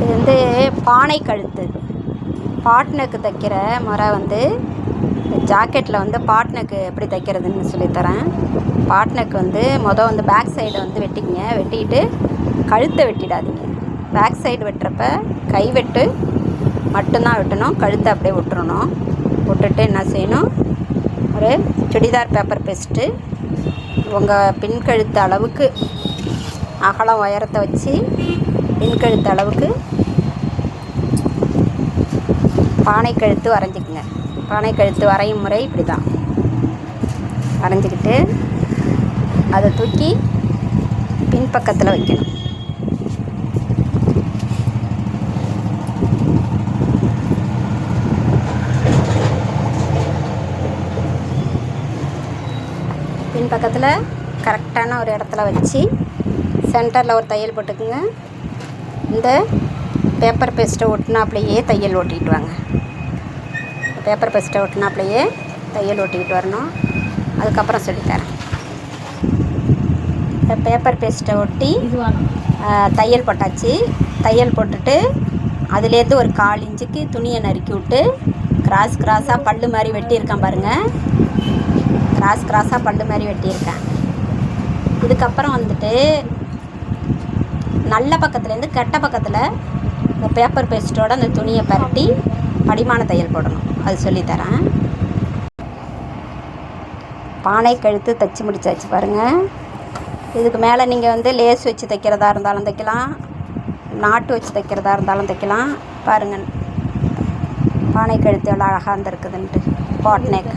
இது வந்து பானை கழுத்து. பாட்னக்கு தைக்கிற முறை வந்து ஜாக்கெட்டில் வந்து பாட்னக்கு எப்படி தைக்கிறதுன்னு சொல்லித்தரேன். பாட்னக்கு வந்து வந்து பேக் சைடை வந்து வெட்டிக்கங்க. வெட்டிக்கிட்டு கழுத்தை வெட்டிடாதீங்க. பேக் சைடு வெட்டுறப்ப கைவெட்டு மட்டும்தான் வெட்டணும், கழுத்தை அப்படியே விட்டுறணும். விட்டுட்டு என்ன செய்யணும், ஒரு சுடிதார் பேப்பர் பேஸ்ட்டு உங்கள் பின்கழுத்து அளவுக்கு அகலம் உயரத்தை வச்சு பின்கழுத்து அளவுக்கு பானை கழுத்து வரைஞ்சிக்குங்க. பானை கழுத்து வரையும் முறை இப்படி தான் வரைஞ்சிக்கிட்டு அதை தூக்கி பின்பக்கத்தில் வைக்கணும். பின்பக்கத்தில் கரெக்டான ஒரு இடத்துல வச்சு சென்டரில் ஒரு தையல் போட்டுக்குங்க. இந்த பேப்பர் பேஸ்ட்டை ஒட்டினாப்லையே தையல் ஓட்டிக்கிட்டு வாங்க. பேப்பர் பேஸ்ட்டை ஒட்டினாப்லையே தையல் ஓட்டிக்கிட்டு வரணும். அதுக்கப்புறம் சொல்லித்தரேன். இந்த பேப்பர் பேஸ்ட்டை ஒட்டி தையல் போட்டாச்சு. தையல் போட்டுட்டு அதுலேருந்து ஒரு 1/4 இன்ச்சுக்கு துணியை நறுக்கி விட்டு கிராஸாக பல்லு மாதிரி வெட்டியிருக்கேன் பாருங்கள். கிராஸாக பல்லு மாதிரி வெட்டியிருக்கேன். இதுக்கப்புறம் வந்துட்டு நல்ல பக்கத்துலேருந்து கெட்ட பக்கத்தில் இந்த பேப்பர் பேஸ்ட்டோட அந்த துணியை பரட்டி படிமான தையல் போடணும். அது சொல்லித்தரேன். பானை கழுத்து தைச்சி முடிச்சாச்சு பாருங்கள். இதுக்கு மேலே நீங்கள் வந்து லேஸ் வச்சு தைக்கிறதா இருந்தாலும் தைக்கலாம், நாட்டு வச்சு தைக்கிறதா இருந்தாலும் தைக்கலாம். பாருங்கள் பானை கழுத்து எவ்வளோ அழகாக இருந்திருக்குதுன்ட்டு. பாட் நெக்.